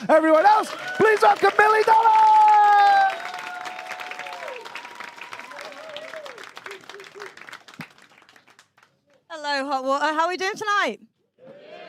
Everyone else, please welcome Millie. Hello, Hot Water. How are we doing tonight?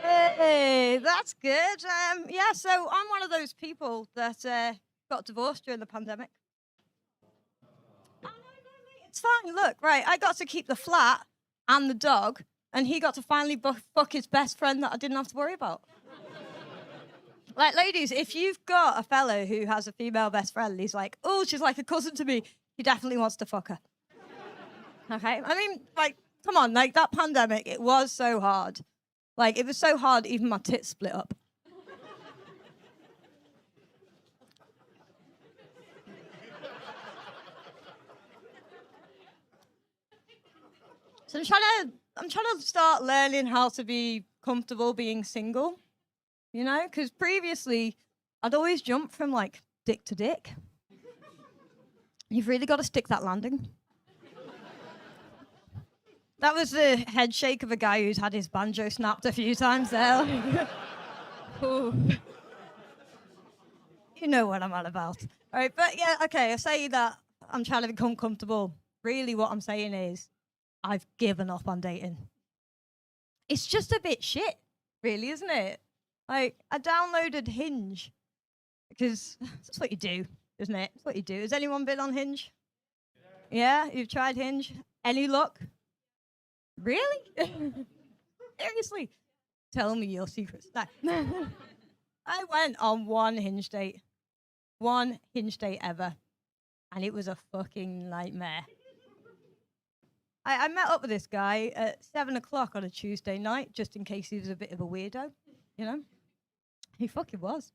Hey, that's good. Yeah, so I'm one of those people that got divorced during the pandemic. Oh, no, mate, it's fine. Look, right, I got to keep the flat and the dog, and he got to finally fuck his best friend that I didn't have to worry about. Like, ladies, if you've got a fellow who has a female best friend, he's like, oh, she's like a cousin to me, he definitely wants to fuck her. Okay? I mean, like, come on, like, that pandemic, it was so hard. Like, it was so hard, even my tits split up. So I'm trying to start learning how to be comfortable being single, you know? Because previously, I'd always jump from, like, dick to dick. You've really got to stick that landing. That was the head shake of a guy who's had his banjo snapped a few times there. Ooh. You know what I'm on about. All right, but yeah, okay, I say that I'm trying to become comfortable. Really what I'm saying is I've given up on dating. It's just a bit shit, really, isn't it? Like, I downloaded Hinge because that's what you do, isn't it? That's what you do. Has anyone been on Hinge? Yeah, you've tried Hinge? Any luck? Really? Seriously? Tell me your secrets. No. I went on one Hinge date ever, and it was a fucking nightmare. I met up with this guy at 7 o'clock on a Tuesday night, just in case he was a bit of a weirdo, you know? He fucking was.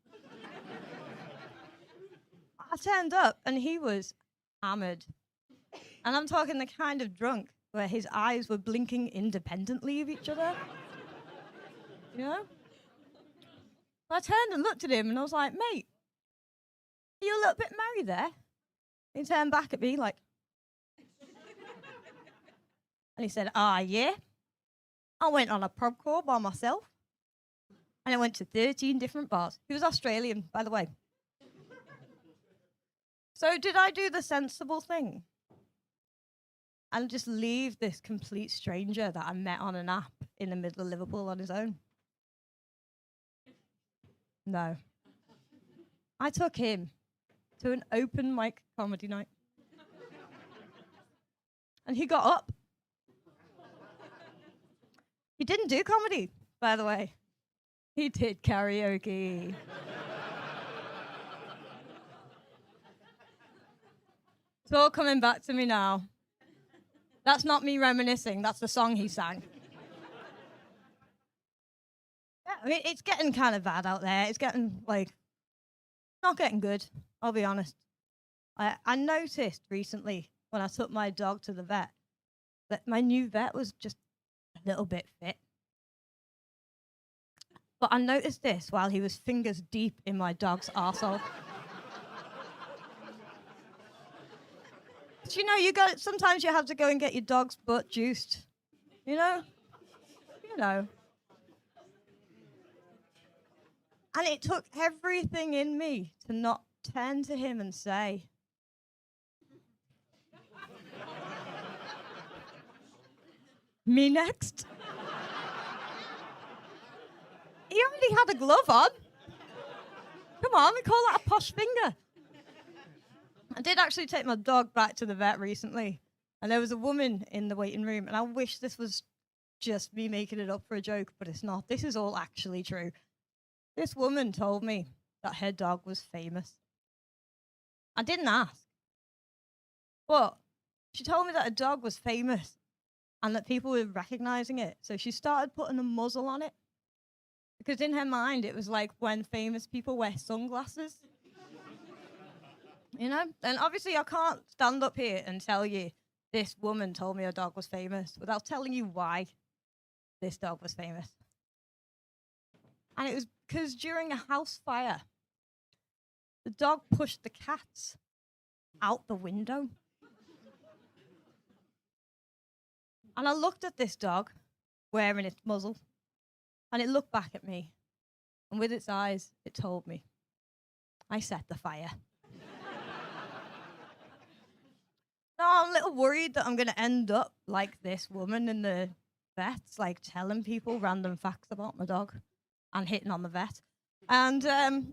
I turned up, and he was hammered. And I'm talking the kind of drunk where his eyes were blinking independently of each other. You know? So I turned and looked at him and I was like, mate, are you a little bit married there? He turned back at me like, and he said, yeah. I went on a pub crawl by myself and I went to 13 different bars. He was Australian, by the way. So did I do the sensible thing and just leave this complete stranger that I met on an app in the middle of Liverpool on his own? No. I took him to an open mic comedy night. And he got up. He didn't do comedy, by the way. He did karaoke. It's all coming back to me now. That's not me reminiscing, that's the song he sang. Yeah, I mean, it's getting kind of bad out there. It's getting, like, not getting good, I'll be honest. I noticed recently when I took my dog to the vet that my new vet was just a little bit fit. But I noticed this while he was fingers deep in my dog's arsehole. So, you know, sometimes you have to go and get your dog's butt juiced. You know? You know. And it took everything in me to not turn to him and say, me next? He already had a glove on. Come on, we call that a posh finger. I did actually take my dog back to the vet recently, and there was a woman in the waiting room, and I wish this was just me making it up for a joke, but it's not. This is all actually true. This woman told me that her dog was famous. I didn't ask, but she told me that a dog was famous and that people were recognizing it, so she started putting a muzzle on it. Because in her mind, it was like when famous people wear sunglasses. You know? And obviously, I can't stand up here and tell you this woman told me her dog was famous without telling you why this dog was famous. And it was because during a house fire, the dog pushed the cats out the window. And I looked at this dog wearing its muzzle, and it looked back at me. And with its eyes, it told me I set the fire. No, I'm a little worried that I'm going to end up like this woman in the vets, like telling people random facts about my dog and hitting on the vet. And so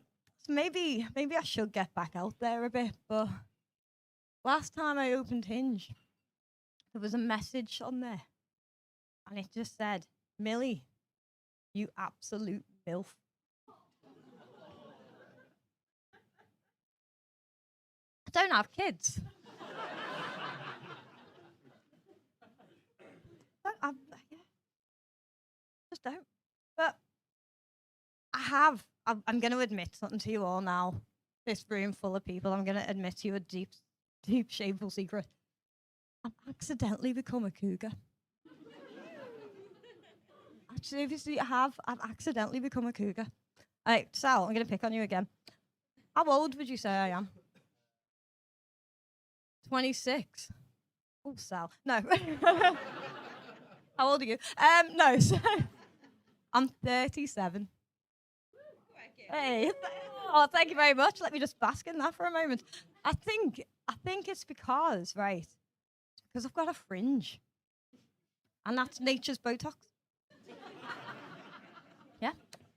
maybe I should get back out there a bit. But last time I opened Hinge, there was a message on there, and it just said, "Millie, you absolute MILF." I don't have kids. Yeah, just don't. But I'm going to admit something to you all now. This room full of people, I'm going to admit to you a deep, deep, shameful secret. I've accidentally become a cougar. Seriously, I've accidentally become a cougar. Right, Sal, I'm going to pick on you again. How old would you say I am? 26. Oh, Sal. No. How old are you? No, so I'm 37. Hey, oh, thank you very much. Let me just bask in that for a moment. I think it's because, right? It's because I've got a fringe, and that's nature's Botox. Yeah,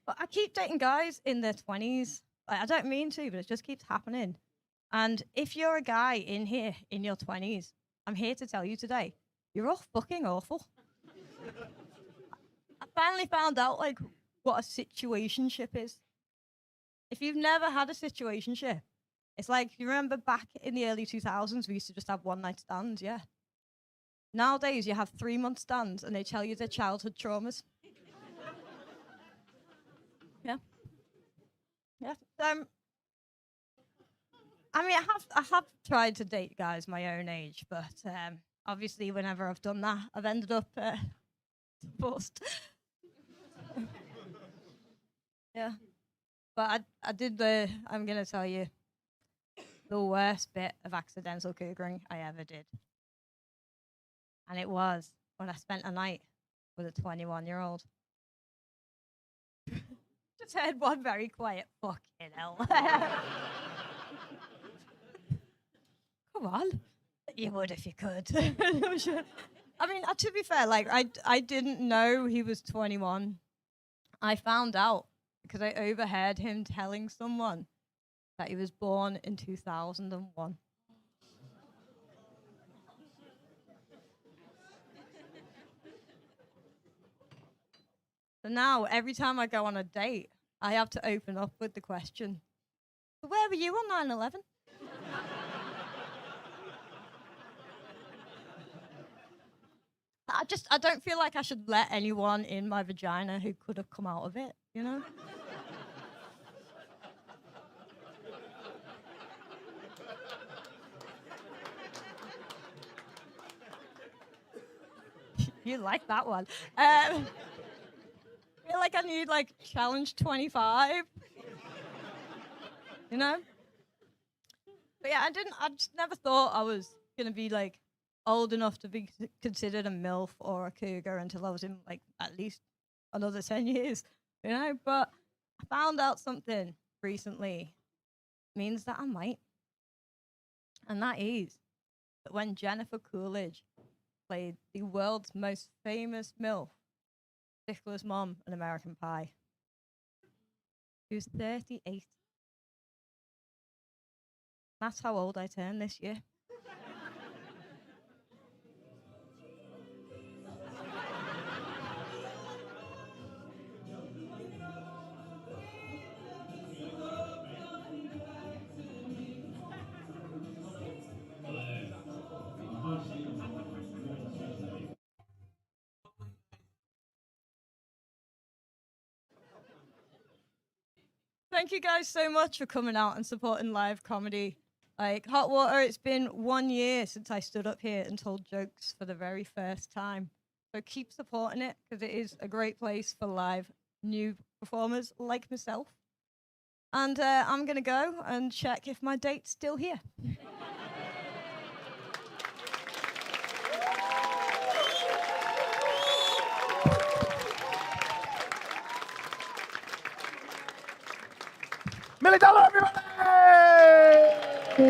but I keep dating guys in their 20s. I don't mean to, but it just keeps happening. And if you're a guy in here in your 20s, I'm here to tell you today, you're all fucking awful. I finally found out like what a situationship is. If you've never had a situationship, it's like, you remember back in the early 2000s, we used to just have one-night stands, yeah. Nowadays, you have 3-month stands, and they tell you their childhood traumas. Yeah. Yeah. I mean, I have tried to date guys my own age, but obviously, whenever I've done that, I've ended up divorced. Yeah. But I'm going to tell you, the worst bit of accidental cougaring I ever did. And it was when I spent a night with a 21-year-old. Just heard one very quiet, fucking hell. Come on. You would if you could. I mean, to be fair, like, I didn't know he was 21. I found out because I overheard him telling someone that he was born in 2001. So now, every time I go on a date, I have to open up with the question, so where were you on 9/11? I don't feel like I should let anyone in my vagina who could have come out of it, you know? You like that one. I feel like I need, like, challenge 25. You know? But yeah, I just never thought I was going to be, like, old enough to be considered a MILF or a cougar until I was in, like, at least another 10 years, you know? But I found out something recently means that I might. And that is that when Jennifer Coolidge played the world's most famous MILF, Nicholas' mom in American Pie, she was 38. That's how old I turned this year. Thank you guys so much for coming out and supporting live comedy. Like, Hot Water, it's been 1 year since I stood up here and told jokes for the very first time. So keep supporting it, because it is a great place for live new performers like myself. And I'm going to go and check if my date's still here. Millie Dollar, everybody! Bye.